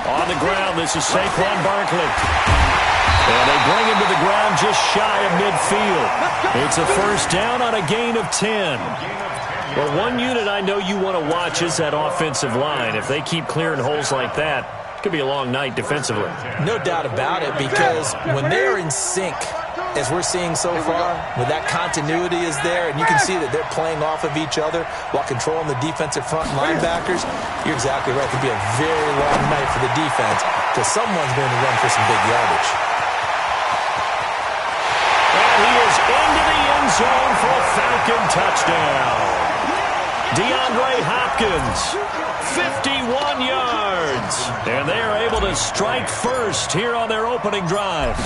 On the ground, this is Saquon Barkley. And they bring him to the ground just shy of midfield. It's a first down on a gain of 10. Well, one unit I know you want to watch is that offensive line. If they keep clearing holes like that, it could be a long night defensively. No doubt about it, because when they're in sync, as we're seeing so far, when that continuity is there, and you can see that they're playing off of each other while controlling the defensive front linebackers, you're exactly right. It could be a very long night for the defense because someone's going to run for some big yardage. And he is into the end zone for a Falcon touchdown. DeAndre Hopkins, 51 yards. And they are able to strike first here on their opening drive.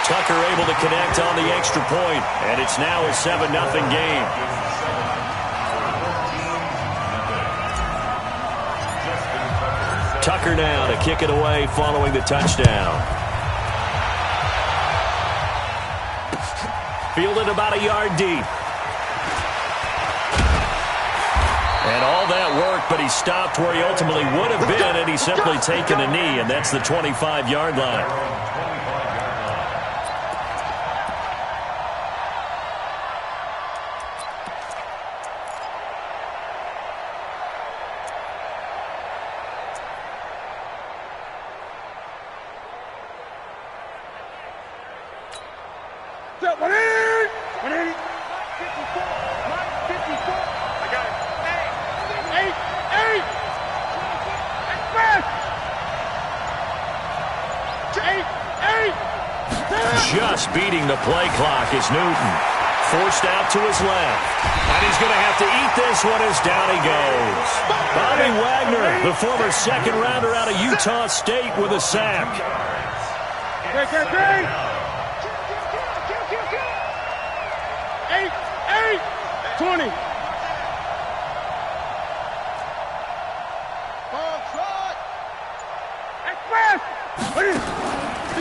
Tucker able to connect on the extra point, and it's now a 7-0 game. Tucker now to kick it away following the touchdown. Fielded about a yard deep. And all that work, but he stopped where he ultimately would have been, and he's simply taken a knee, and that's the 25-yard line. Just beating the play clock is Newton. Forced out to his left. And he's going to have to eat this one as down he goes. Bobby Wagner, the former second-rounder out of Utah State, with a sack. 20.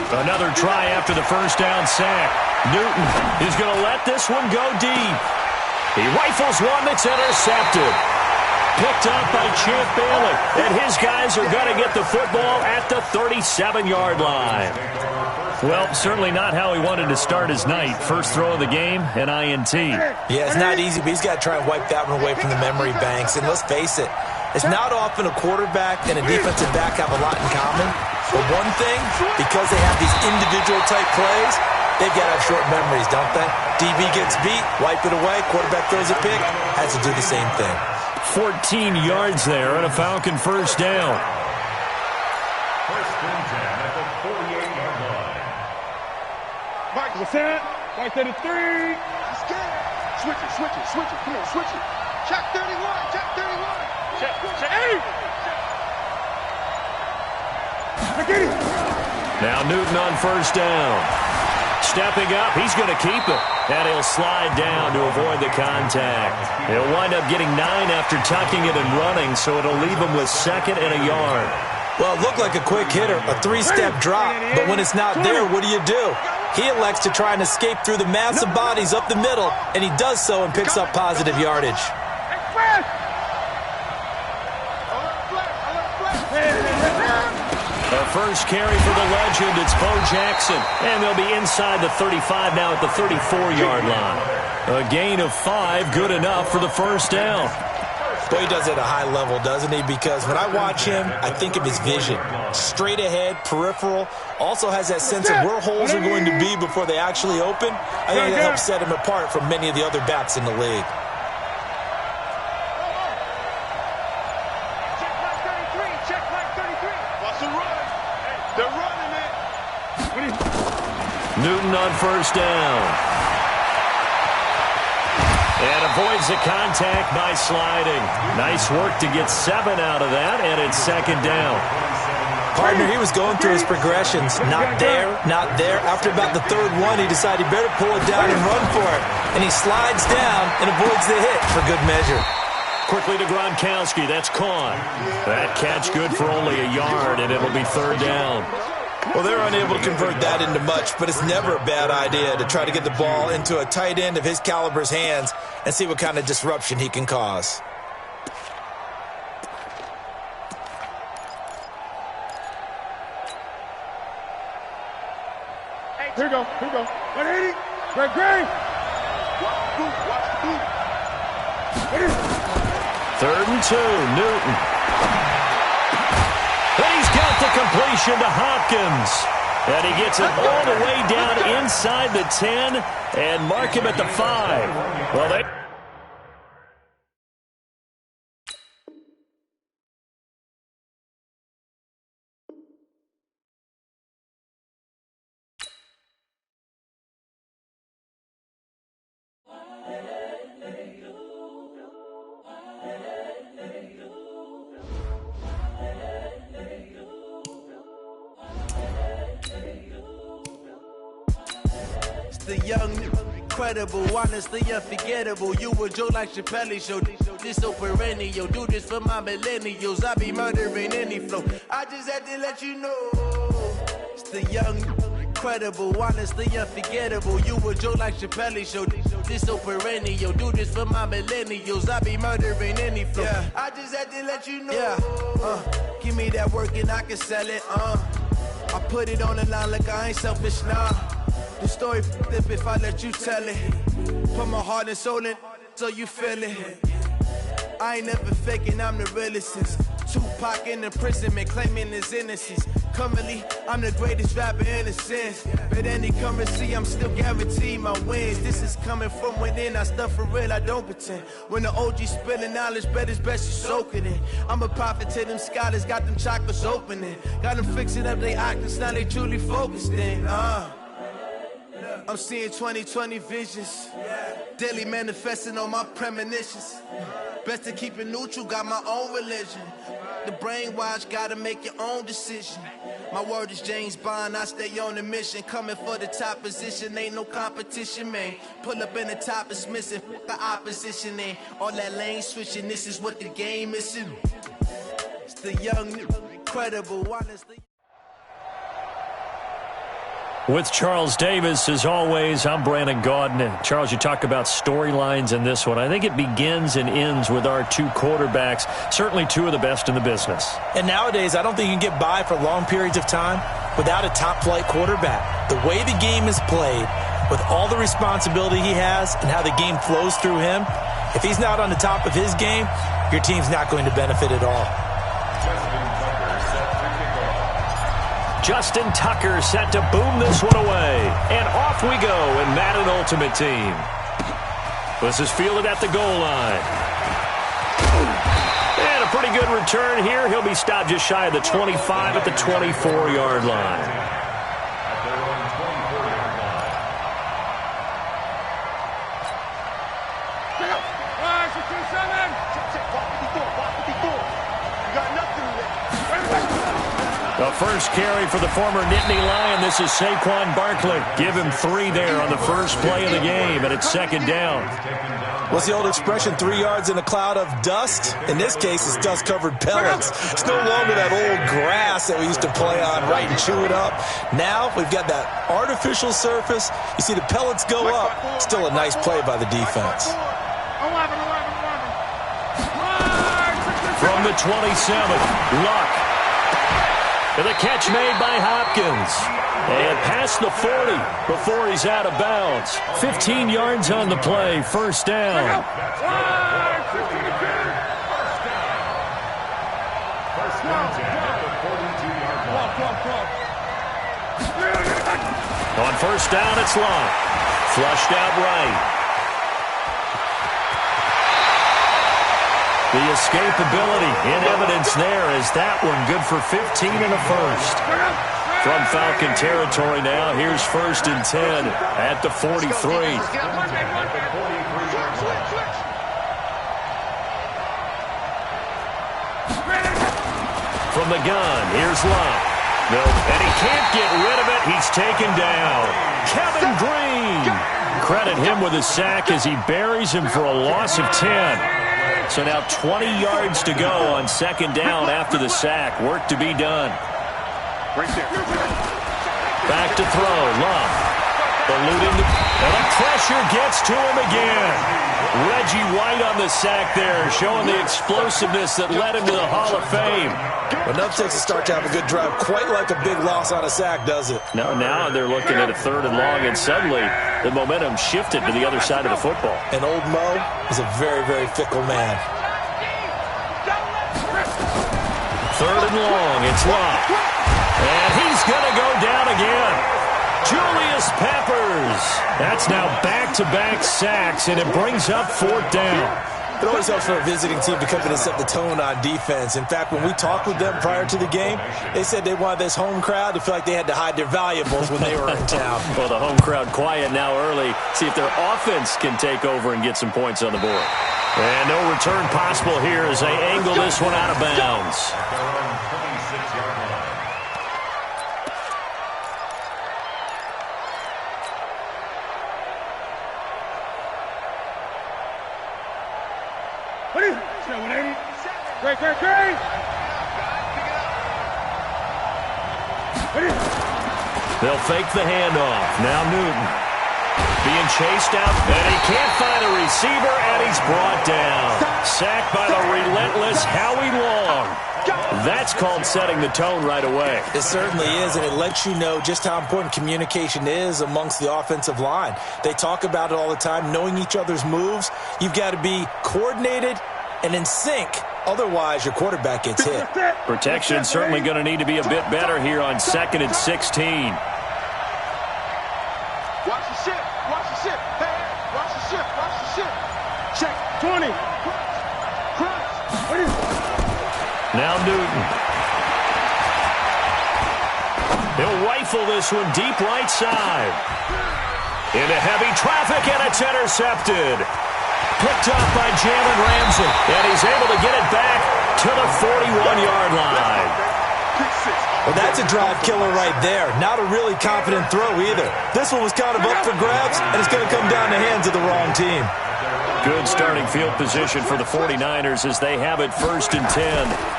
Another try after the first down sack. Newton is going to let this one go deep. He rifles one that's intercepted. Picked up by Champ Bailey. And his guys are going to get the football at the 37-yard line. Well, certainly not how he wanted to start his night. First throw of the game, an INT. Yeah, it's not easy, but he's got to try and wipe that one away from the memory banks. And let's face it, it's not often a quarterback and a defensive back have a lot in common. But one thing, because they have these individual-type plays, they've got to have short memories, don't they? DB gets beat, wipe it away, quarterback throws a pick, has to do the same thing. 14 yards there and a Falcon first down. First and 10 at the 48-yard line. Mike, what's that? Mike to the 3. Switch it. Come on, switch it. Check 31. Check 8. Now Newton on first down. Stepping up, he's going to keep it. And he'll slide down to avoid the contact. He'll wind up getting 9 after tucking it and running, so it'll leave him with second and a yard. Well, it looked like a quick hitter, a 3-step drop. But when it's not there, what do? He elects to try and escape through the massive bodies up the middle, and he does so and picks up positive yardage. The first carry for the legend, it's Bo Jackson. And they'll be inside the 35 now at the 34-yard line. A gain of 5, good enough for the first down. Boy, he does it at a high level, doesn't he? Because when I watch him, I think of his vision. Straight ahead, peripheral. Also has that sense of where holes are going to be before they actually open. I think that helps set him apart from many of the other backs in the league. Newton on first down. And avoids the contact by sliding. Nice work to get 7 out of that, and it's second down. Partner, he was going through his progressions. Not there. After about the third one, he decided he better pull it down and run for it. And he slides down and avoids the hit for good measure. Quickly to Gronkowski. That's caught. That catch good for only a yard, and it'll be third down. Well, they're unable to convert that into much, but it's never a bad idea to try to get the ball into a tight end of his caliber's hands and see what kind of disruption he can cause. Here we go. 180. Great. Watch the boot. Third and 2, Newton. And he's got the completion to Hopkins. And he gets it all the way down inside the 10 and mark him at the 5. Well, they... The young, incredible, honestly unforgettable. You a Joe like Chappelle show. This so perennial. Do this for my millennials. I be murdering any flow. I just had to let you know. It's the young, incredible, honestly unforgettable. You a Joe like Chappelle show. This so perennial. Do this for my millennials. I be murdering any flow. Yeah. I just had to let you know. Yeah. Give me that work and I can sell it. I put it on the line like I ain't selfish now. The story flip if I let you tell it. Put my heart and soul in so you feel it. I ain't never faking, I'm the realest since Tupac in imprisonment, claiming his innocence. Currently, I'm the greatest rapper in a sense. But any currency, I'm still guaranteed my wins. This is coming from within, I stuff for real, I don't pretend. When the OG spilling knowledge, bet it's best you soak it in. I'm a prophet to them scholars, got them chakras opening. Got them fixing up their octaves, now they truly focused in. I'm seeing 2020 visions. Daily manifesting on my premonitions. Best to keep it neutral, got my own religion. The brainwash, gotta make your own decision. My word is James Bond, I stay on the mission. Coming for the top position, ain't no competition, man. Pull up in the top is missing, the opposition ain't. All that lane switching, this is what the game is. It's the young, incredible, honestly. With Charles Davis, as always, I'm Brandon Gaudin. And Charles, you talk about storylines in this one. I think it begins and ends with our two quarterbacks, certainly two of the best in the business. And nowadays, I don't think you can get by for long periods of time without a top-flight quarterback. The way the game is played, with all the responsibility he has and how the game flows through him, if he's not on the top of his game, your team's not going to benefit at all. Justin Tucker set to boom this one away. And off we go in Madden Ultimate Team. This is fielded at the goal line. And a pretty good return here. He'll be stopped just shy of the 25 at the 24-yard line. The first carry for the former Nittany Lion. This is Saquon Barkley. Give him 3 there on the first play of the game, and it's second down. What's the old expression, 3 yards in a cloud of dust? In this case, it's dust-covered pellets. It's no longer that old grass that we used to play on, right, and chew it up. Now we've got that artificial surface. You see the pellets go up. Still a nice play by the defense. From the 27, Luck. And the catch made by Hopkins. And past the 40 before he's out of bounds. 15 yards on the play, first down. On first down, it's Luck. Flushed out right. The escapability in evidence there as that one good for 15 and a first. From Falcon territory now, here's 1st and 10 at the 43. From the gun, here's Luck. Nope, and he can't get rid of it. He's taken down. Kevin Green. Credit him with a sack as he buries him for a loss of 10. So now 20 yards to go on second down after the sack. Work to be done. Right there. Back to throw. Luck. Eluding and the pressure gets to him again. Reggie White on the sack there, showing the explosiveness that led him to the Hall of Fame. Enough takes a start to have a good drive, quite like a big loss on a sack, does it? Now they're looking at a 3rd and long, and suddenly the momentum shifted to the other side of the football. And old Mo is a very, very fickle man. 3rd and long, it's locked. And he's going to go down again. Julius Peppers. That's now back-to-back sacks, and it brings up 4th down. It always helps for a visiting team to come in and set the tone on defense. In fact, when we talked with them prior to the game, they said they wanted this home crowd to feel like they had to hide their valuables when they were in town. Well, the home crowd quiet now early. See if their offense can take over and get some points on the board. And no return possible here as they angle this one out of bounds. They'll fake the handoff. Now Newton being chased out, and he can't find a receiver, and he's brought down. Sacked by the relentless Howie Long. That's called setting the tone right away. It certainly is, and it lets you know just how important communication is amongst the offensive line. They talk about it all the time, knowing each other's moves. You've got to be coordinated and in sync. Otherwise, your quarterback gets hit. Protection certainly going to need to be a bit better here on 2nd and 16. Watch the ship. Watch the ship. Hey, watch the ship. Watch the ship. Check. 20. Crunch. Now Newton. He'll rifle this one deep right side. Into heavy traffic, and it's intercepted. Picked up by Jalen Ramsey, and he's able to get it back to the 41-yard line. Well, that's a drive killer right there. Not a really confident throw either. This one was kind of up for grabs, and it's going to come down the hands of the wrong team. Good starting field position for the 49ers as they have it 1st and 10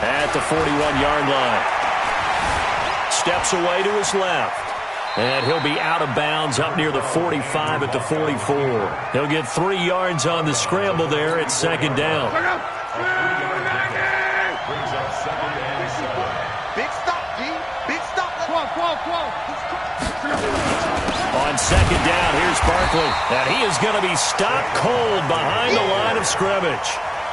at the 41-yard line. Steps away to his left. And he'll be out of bounds up near the 45 at the 44. He'll get 3 yards on the scramble there at 2nd down. Big stop, G. Big stop. On 2nd down, here's Barkley. And he is going to be stopped cold behind the line of scrimmage.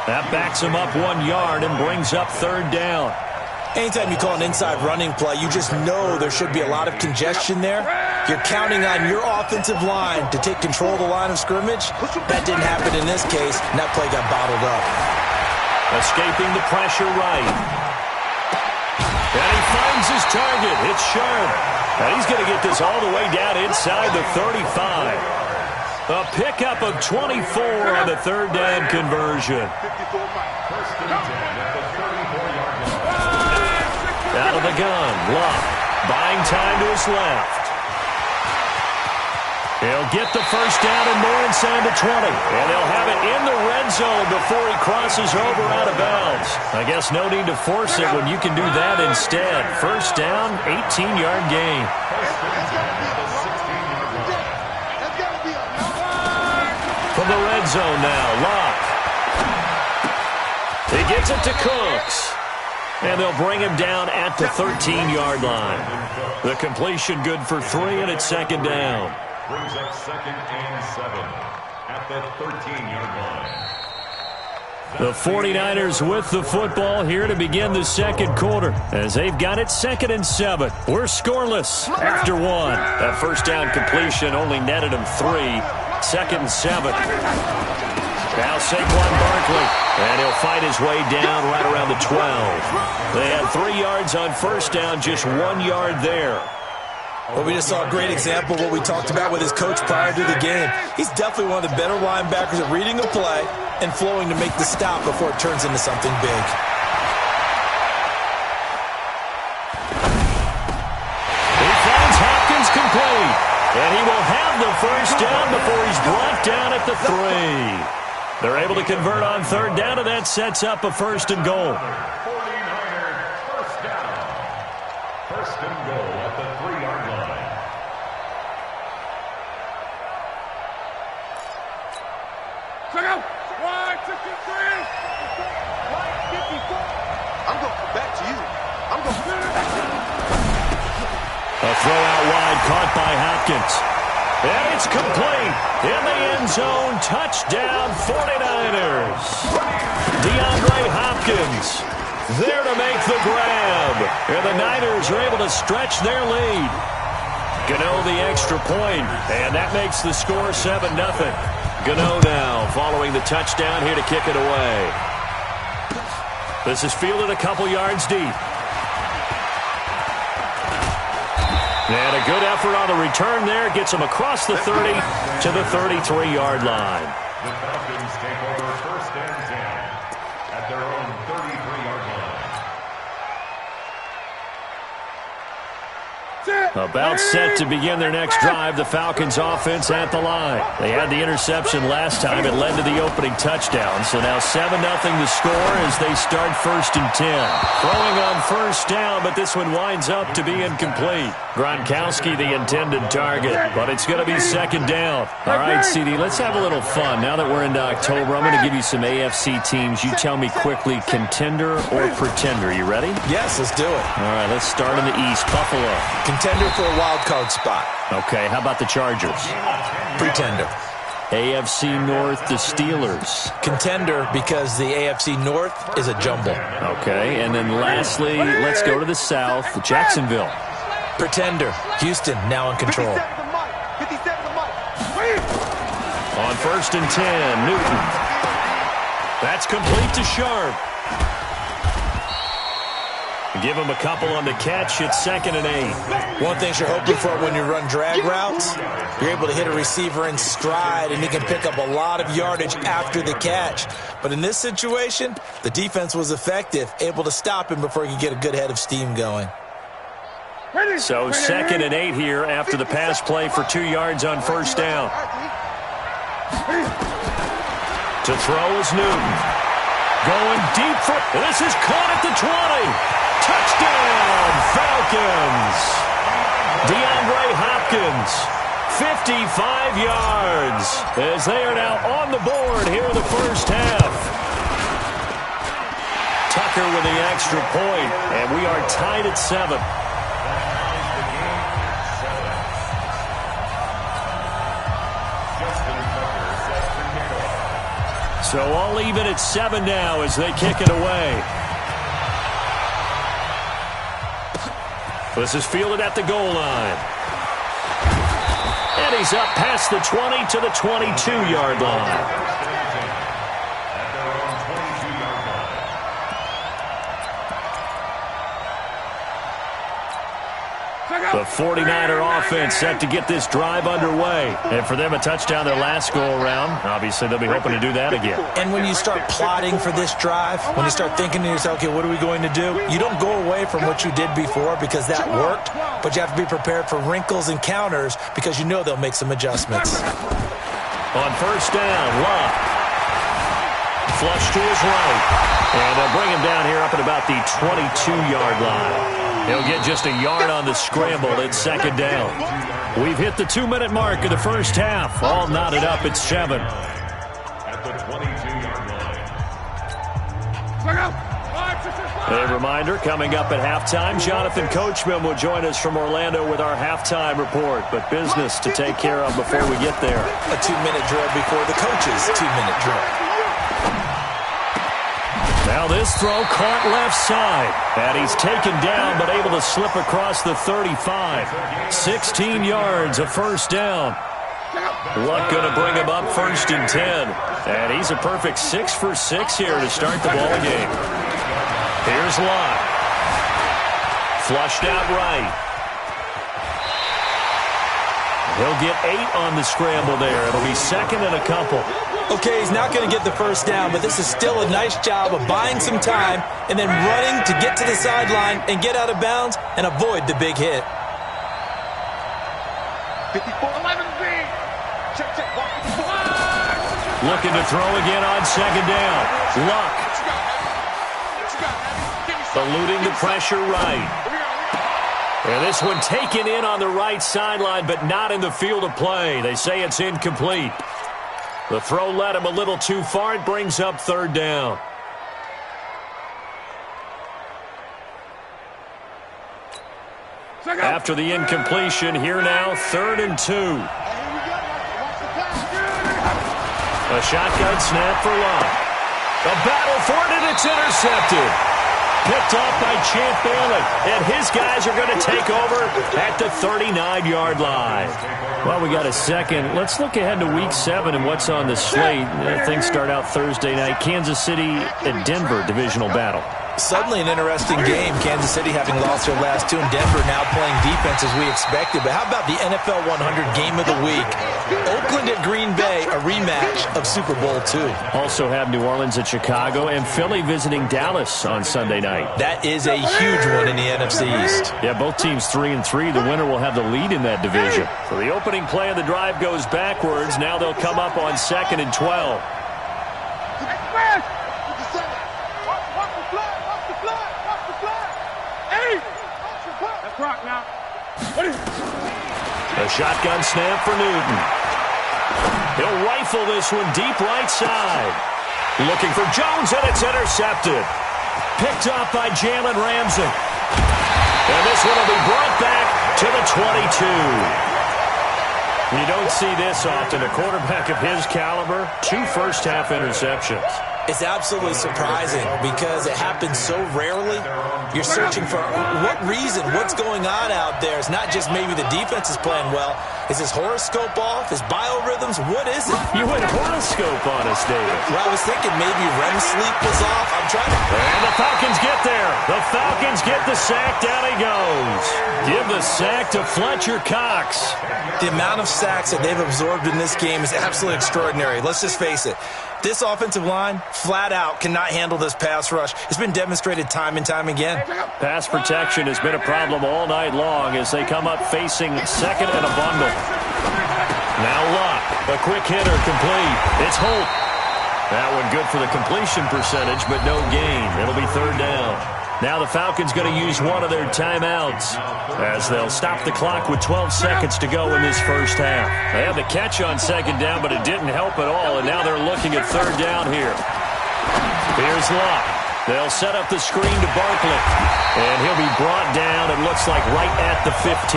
That backs him up 1 yard and brings up 3rd down. Anytime you call an inside running play, you just know there should be a lot of congestion there. You're counting on your offensive line to take control of the line of scrimmage. That didn't happen in this case, and that play got bottled up. Escaping the pressure right. And he finds his target. It's Sharp. And he's going to get this all the way down inside the 35. A pickup of 24 on the 3rd down conversion. Out of the gun, Luck, buying time to his left. He'll get the 1st down and more inside the 20. And they'll have it in the red zone before he crosses over out of bounds. I guess no need to force it when you can do that instead. 1st down, 18-yard gain. From the red zone now, Luck. He gets it to Cooks. And they'll bring him down at the 13-yard line. The completion good for 3, and it's 2nd down. Brings up 2nd and 7 at the 13-yard line. The 49ers with the football here to begin the 2nd quarter as they've got it 2nd and 7. We're scoreless after 1. That 1st down completion only netted him 3. 2nd and 7. Now Saquon Barkley, and he'll fight his way down right around the 12. They had 3 yards on 1st down, just 1 yard there. Well, we just saw a great example of what we talked about with his coach prior to the game. He's definitely one of the better linebackers at reading a play and flowing to make the stop before it turns into something big. He finds Hopkins complete, and he will have the 1st down before he's brought down at the 3. They're able to convert on 3rd down, and that sets up a 1st and goal. 49ers 1st down. 1st and goal at the 3-yard line. throw out wide, caught by Hopkins. And it's complete. In the end zone, touchdown 49ers. DeAndre Hopkins there to make the grab. And the Niners are able to stretch their lead. Gano the extra point, and that makes the score 7-0. Gano now following the touchdown here to kick it away. This is fielded a couple yards deep. And a good effort on the return there. Gets him across the 30 to the 33-yard line. The Falcons take over 1st and 10 at their own 33-yard line. About set to begin their next drive. The Falcons offense at the line. They had the interception last time. It led to the opening touchdown. So now 7-0 the score as they start 1st and 10. Throwing on 1st down, but this one winds up to be incomplete. Gronkowski the intended target, but it's going to be 2nd down. All right, CD, let's have a little fun. Now that we're into October, I'm going to give you some AFC teams. You tell me quickly, contender or pretender. You ready? Yes, let's do it. All right, let's start in the East. Buffalo. Contender for a wild card spot. Okay, how about the Chargers? Pretender. AFC North, the Steelers. Contender because the AFC North is a jumble. Okay, and then lastly, let's go to the South, Jacksonville. Pretender. Houston now in control. On 1st and 10, Newton. That's complete to Sharp. Give him a couple on the catch. It's 2nd and 8. One thing you're hoping for when you run drag routes, you're able to hit a receiver in stride, and he can pick up a lot of yardage after the catch. But in this situation, the defense was effective, able to stop him before he could get a good head of steam going. So 2nd and 8 here after the pass play for 2 yards on 1st down. To throw is Newton. Going deep for... This is caught at the 20. Touchdown, Falcons. DeAndre Hopkins, 55 yards, as they are now on the board here in the 1st half. Tucker with the extra point, and we are tied at 7. So all even at 7 now as they kick it away. This is fielded at the goal line. And he's up past the 20 to the 22-yard line. The 49er offense set to get this drive underway. And for them, a touchdown their last go-around. Obviously, they'll be hoping to do that again. And when you start plotting for this drive, when you start thinking to yourself, okay, what are we going to do? You don't go away from what you did before because that worked, but you have to be prepared for wrinkles and counters because you know they'll make some adjustments. On 1st down, Luck. Flush to his right. And they'll bring him down here up at about the 22-yard line. He'll get just a yard on the scramble. It's 2nd down. We've hit the 2-minute mark of the 1st half. All knotted up at 7. At the 22-yard line. A reminder, coming up at halftime, Jonathan Coachman will join us from Orlando with our halftime report. But business to take care of before we get there. A 2-minute drill before the coach's 2-minute drill. Now this throw caught left side. And he's taken down but able to slip across the 35. 16 yards, a 1st down. Luck going to bring him up 1st and 10. And he's a perfect 6 for 6 here to start the ball game. Here's Luck. Flushed out right. He'll get 8 on the scramble there. It'll be 2nd and a couple. Okay, he's not going to get the 1st down, but this is still a nice job of buying some time and then running to get to the sideline and get out of bounds and avoid the big hit. 54-11B. Check. Looking to throw again on 2nd down. Luck. Eluding the pressure right. And this one taken in on the right sideline, but not in the field of play. They say it's incomplete. The throw led him a little too far. It brings up 3rd down. After the incompletion, here now, 3rd and 2. A shotgun snap for Love. A battle for it, and it's intercepted. Picked off by Champ Bailey, and his guys are going to take over at the 39-yard line. Well, we got a second. Let's look ahead to Week 7 and what's on the slate. Things start out Thursday night. Kansas City at Denver, divisional battle. Suddenly an interesting game. Kansas City having lost their last two, and Denver now playing defense as we expected. But how about the NFL 100 game of the week? Oakland at Green Bay, a rematch of Super Bowl II. Also have New Orleans at Chicago and Philly visiting Dallas on Sunday night. That is a huge one in the NFC East. Yeah, both teams 3-3. The winner will have the lead in that division. So the opening play of the drive goes backwards. Now they'll come up on 2nd and 12. A shotgun snap for Newton. He'll rifle this one deep right side. Looking for Jones, and it's intercepted. Picked up by Jalen Ramsey. And this one will be brought back to the 22. You don't see this often. A quarterback of his caliber, 2 first-half interceptions. It's absolutely surprising because it happens so rarely. You're searching for what reason, what's going on out there. It's not just maybe the defense is playing well. Is his horoscope off? His biorhythms? What is it? You went horoscope on us, David. Well, I was thinking maybe REM sleep was off. I'm trying to... And the Falcons get there. The Falcons get the sack. Down he goes. Give the sack to Fletcher Cox. The amount of sacks that they've absorbed in this game is absolutely extraordinary. Let's just face it. This offensive line, flat out, cannot handle this pass rush. It's been demonstrated time and time again. Pass protection has been a problem all night long as they come up facing second and a bundle. Now Luck, a quick hitter, complete. It's Holt. That one good for the completion percentage, but no gain. It'll be 3rd down. Now the Falcons going to use one of their timeouts as they'll stop the clock with 12 seconds to go in this first half. They had the catch on 2nd down, but it didn't help at all, and now they're looking at 3rd down here. Here's Luck. They'll set up the screen to Barkley, and he'll be brought down, it looks like, right at the 15.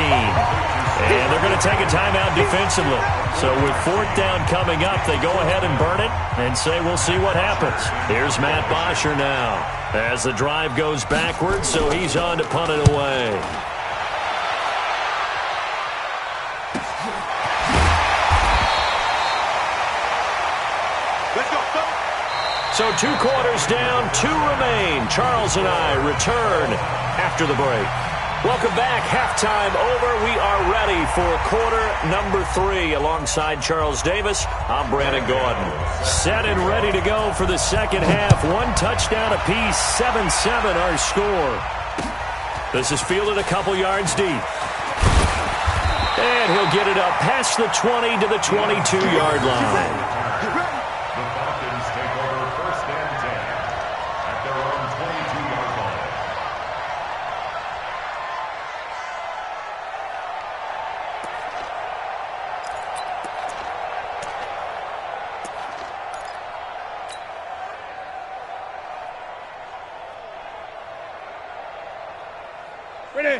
And they're going to take a timeout defensively. So with 4th down coming up, they go ahead and burn it and say we'll see what happens. Here's Matt Bosher now as the drive goes backwards, so he's on to punt it away. So 2 quarters down, 2 remain. Charles and I return after the break. Welcome back. Halftime over. We are ready for quarter number 3. Alongside Charles Davis, I'm Brandon Gordon. Set and ready to go for the second half. 1 touchdown apiece. 7-7 our score. This is fielded a couple yards deep. And he'll get it up past the 20 to the 22-yard line.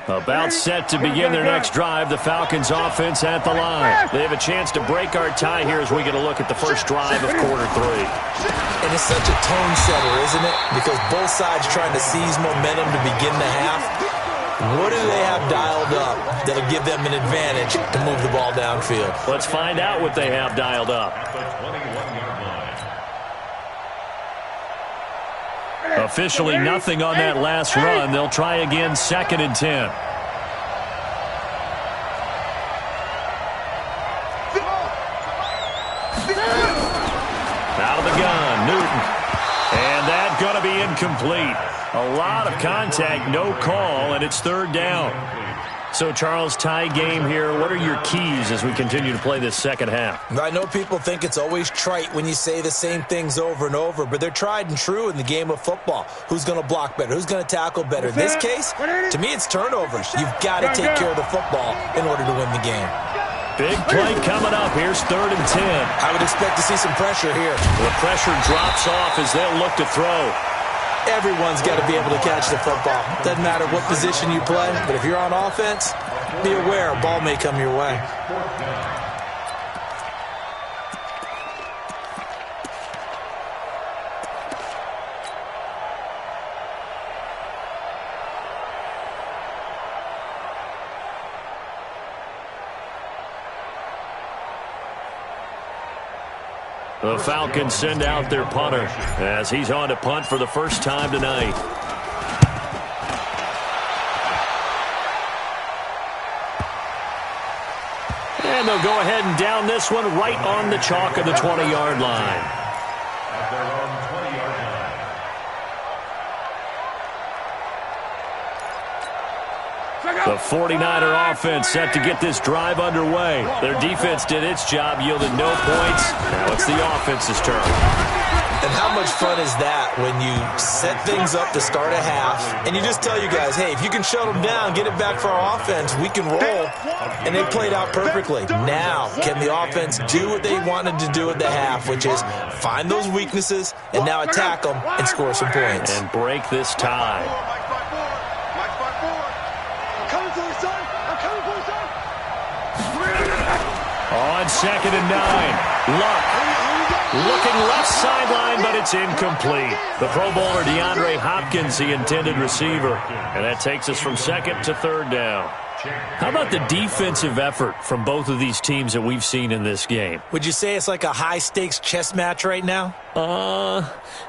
About set to begin their next drive. The Falcons offense at the line. They have a chance to break our tie here as we get a look at the first drive of quarter 3. And it's such a tone setter, isn't it? Because both sides trying to seize momentum to begin the half. What do they have dialed up that'll give them an advantage to move the ball downfield? Let's find out what they have dialed up. Officially nothing on that last run. They'll try again, 2nd and 10. Out of the gun, Newton. And that's going to be incomplete. A lot of contact, no call, and it's 3rd down. So, Charles, tie game here. What are your keys as we continue to play this second half? I know people think it's always trite when you say the same things over and over, but they're tried and true in the game of football. Who's going to block better? Who's going to tackle better? In this case, to me, it's turnovers. You've got to take care of the football in order to win the game. Big play coming up. Here's 3rd and 10. I would expect to see some pressure here. The pressure drops off as they'll look to throw. Everyone's got to be able to catch the football. Doesn't matter what position you play, but if you're on offense, be aware a ball may come your way. The Falcons send out their punter as he's on to punt for the first time tonight. And they'll go ahead and down this one right on the chalk of the 20-yard line. At their own 20-yard line. The 49er offense set to get this drive underway. Their defense did its job, yielded no points. Now it's the offense's turn. And how much fun is that when you set things up to start a half, and you just tell you guys, hey, if you can shut them down, get it back for our offense, we can roll. And they played out perfectly. Now, can the offense do what they wanted to do at the half, which is find those weaknesses and now attack them and score some points. And break this tie. On 2nd and 9, Luck looking left sideline, but it's incomplete. The Pro Bowler DeAndre Hopkins, the intended receiver. And that takes us from 2nd to 3rd down. How about the defensive effort from both of these teams that we've seen in this game? Would you say it's like a high-stakes chess match right now?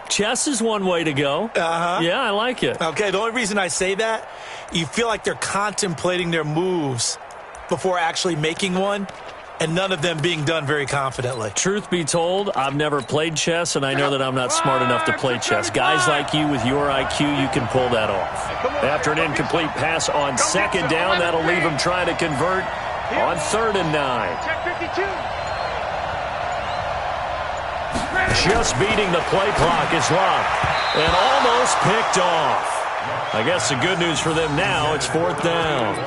Chess is one way to go. Uh-huh. Yeah, I like it. Okay, the only reason I say that, you feel like they're contemplating their moves before actually making one, and none of them being done very confidently. Truth be told, I've never played chess, and I know that I'm not smart enough to play chess. Guys like you with your IQ, you can pull that off. After an incomplete pass on 2nd down, that'll leave him trying to convert on 3rd and 9. Just beating the play clock is Luck, and almost picked off. I guess the good news for them now, it's 4th down.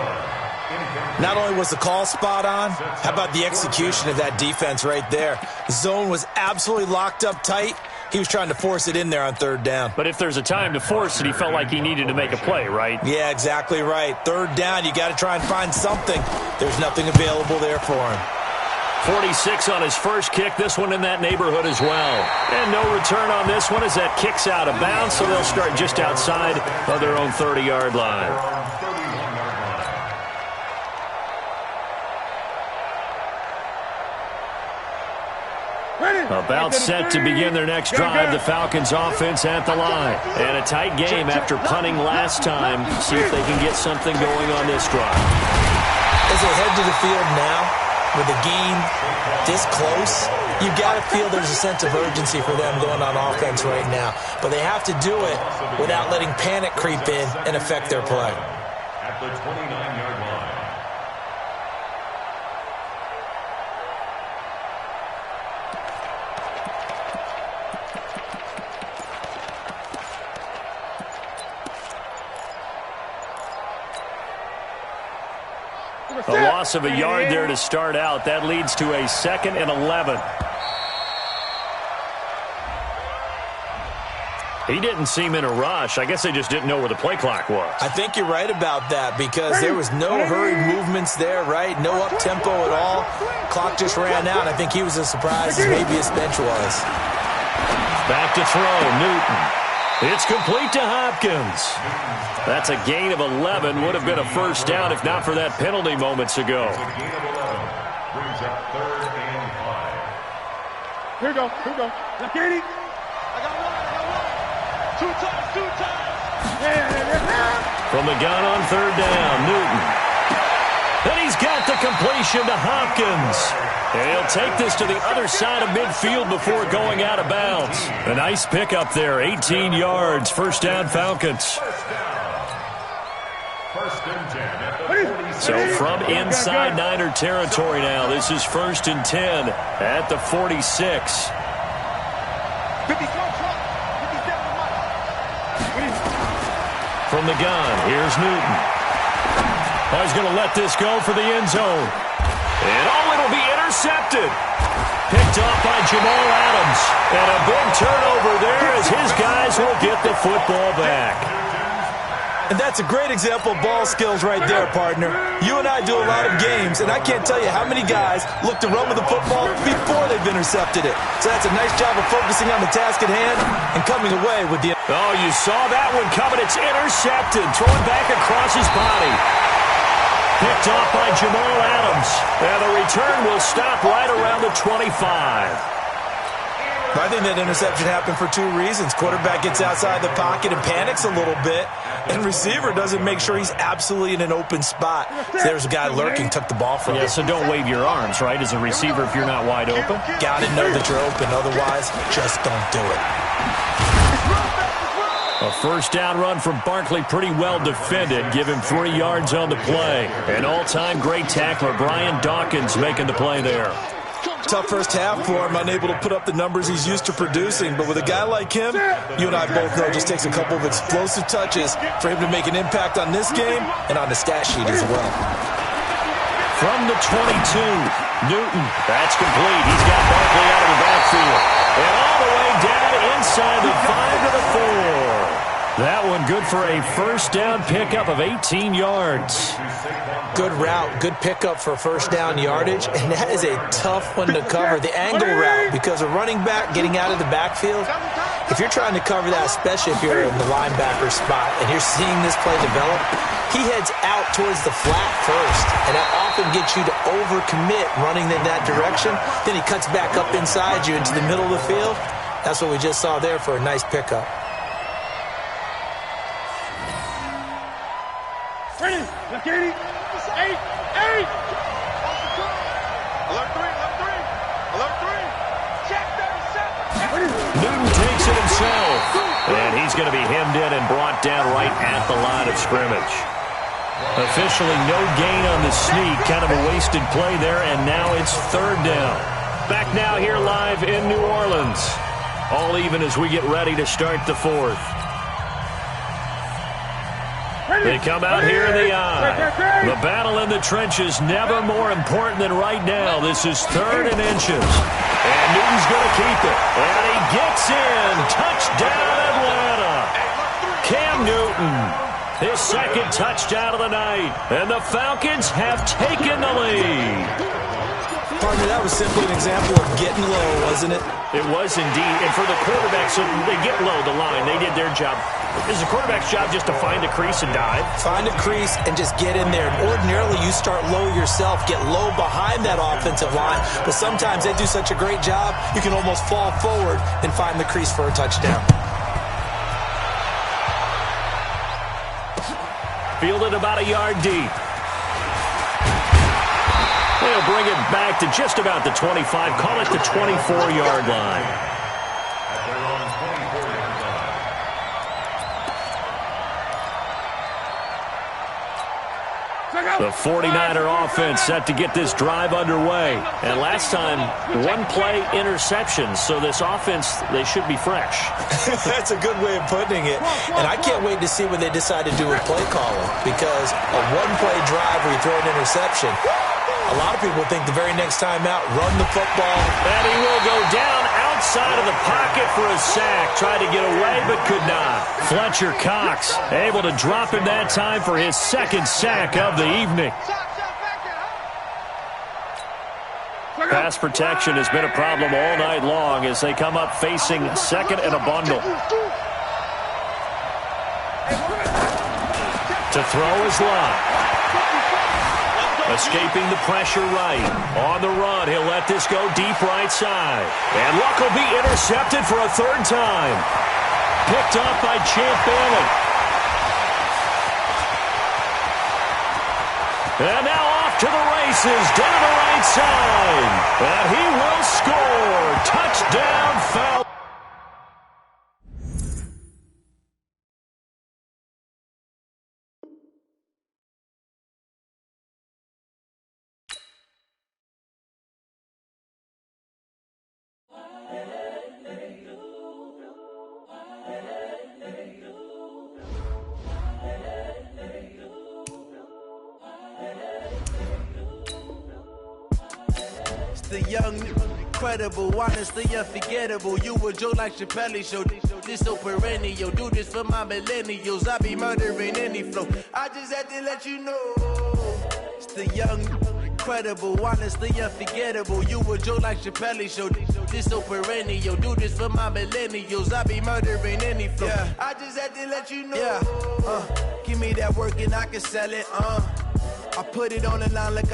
Not only was the call spot on, how about the execution of that defense right there? The zone was absolutely locked up tight. He was trying to force it in there on 3rd down. But if there's a time to force it, he felt like he needed to make a play, right? Yeah, exactly right. 3rd down, you got to try and find something. There's nothing available there for him. 46 on his first kick, this one in that neighborhood as well. And no return on this one as that kick's out of bounds, so they'll start just outside of their own 30-yard line. About set to begin their next drive, the Falcons offense at the line. And a tight game after punting last time. See if they can get something going on this drive. As they head to the field now, with the game this close, you've got to feel there's a sense of urgency for them going on offense right now. But they have to do it without letting panic creep in and affect their play. At the 29-yard line. A loss of a yard there to start out. That leads to a 2nd and 11. He didn't seem in a rush. I guess they just didn't know where the play clock was. I think you're right about that because there was no hurried movements there, right? No up-tempo at all. Clock just ran out. I think he was as surprised as maybe his bench was. Back to throw, Newton. It's complete to Hopkins. That's a gain of 11. Would have been a first down if not for that penalty moments ago. A gain of 11 brings up 3rd and 5. Here we go. Now, Katie. I got one. Two times. From the gun on 3rd down, Newton. And he's got the completion to Hopkins. And he'll take this to the other side of midfield before going out of bounds. A nice pickup there, 18 yards. First down, Falcons. First and 10 at the 46. So from inside Niner territory now, this is 1st and 10 at the 46. From the gun, here's Newton. Oh, he's going to let this go for the end zone. And it'll be intercepted. Picked up by Jamal Adams. And a big turnover there as his guys will get the football back. And that's a great example of ball skills right there, partner. You and I do a lot of games, and I can't tell you how many guys look to run with the football before they've intercepted it. So that's a nice job of focusing on the task at hand and coming away with the... Oh, you saw that one coming. It's intercepted. Throwing back across his body. Picked off by Jamal Adams. And the return will stop right around the 25. I think that interception happened for two reasons. Quarterback gets outside the pocket and panics a little bit, and receiver doesn't make sure he's absolutely in an open spot. So there's a guy lurking, took the ball from him. Yeah, so don't wave your arms, right, as a receiver if you're not wide open? Got to know that you're open. Otherwise, just don't do it. A first down run from Barkley, pretty well defended. Give him 3 yards on the play. An all-time great tackler, Brian Dawkins, making the play there. Tough first half for him, unable to put up the numbers he's used to producing. But with a guy like him, you and I both know it just takes a couple of explosive touches for him to make an impact on this game and on the stat sheet as well. From the 22, Newton. That's complete. He's got Barkley out of the backfield. And all the way down inside the 5 to the 4. That one good for a first down pickup of 18 yards. Good route, good pickup for first down yardage, and that is a tough one to cover, the angle route, because a running back getting out of the backfield, if you're trying to cover that, especially if you're in the linebacker spot and you're seeing this play develop, he heads out towards the flat first, and that often gets you to overcommit running in that direction. Then he cuts back up inside you into the middle of the field. That's what we just saw there for a nice pickup. Ready, left 80, 8, 8. Alert 3, alert 3. Check 37. Newton takes it himself. And he's going to be hemmed in and brought down right at the line of scrimmage. Officially no gain on the sneak. Kind of a wasted play there, and now it's third down. Back now here live in New Orleans. All even as we get ready to start the fourth. They come out here in the eye. The battle in the trenches never more important than right now. This is 3rd and inches. And Newton's going to keep it. And he gets in. Touchdown, Atlanta. Cam Newton, his second touchdown of the night. And the Falcons have taken the lead. Partner, that was simply an example of getting low, wasn't it? It was indeed. And for the quarterback, so they get low the line. They did their job. It's the quarterback's job just to find a crease and dive. Find a crease and just get in there. And ordinarily, you start low yourself, get low behind that offensive line. But sometimes they do such a great job, you can almost fall forward and find the crease for a touchdown. Fielded about a yard deep. They'll bring it back to just about the 25. Call it the 24-yard line. The 49er offense set to get this drive underway. And last time, one play interception. So this offense, they should be fresh. That's a good way of putting it. And I can't wait to see what they decide to do with play calling. Because a one-play drive where you throw an interception, a lot of people think the very next time out, run the football. And he will go down outside of the pocket for a sack. Tried to get away, but could not. Fletcher Cox able to drop him that time for his second sack of the evening. Pass protection has been a problem all night long as they come up facing second and a bundle. To throw is Locke. Escaping the pressure right. On the run, he'll let this go deep right side. And Luck will be intercepted for a third time. Picked up by Champ Bailey. And now off to the races, down the right side. And he will score. Touchdown, Falcons. the young, incredible, honestly unforgettable. You a joke like Chappelle Show. This so perennial. Do this for my millennials. I be murdering any flow. I just had to let you know. It's the young, incredible, honestly unforgettable. You a joke like Chappelle Show. This so perennial. Do this for my millennials. I be murdering any flow. Yeah. I just had to let you know. Yeah. Give me that work and I can sell it. I put it on the line like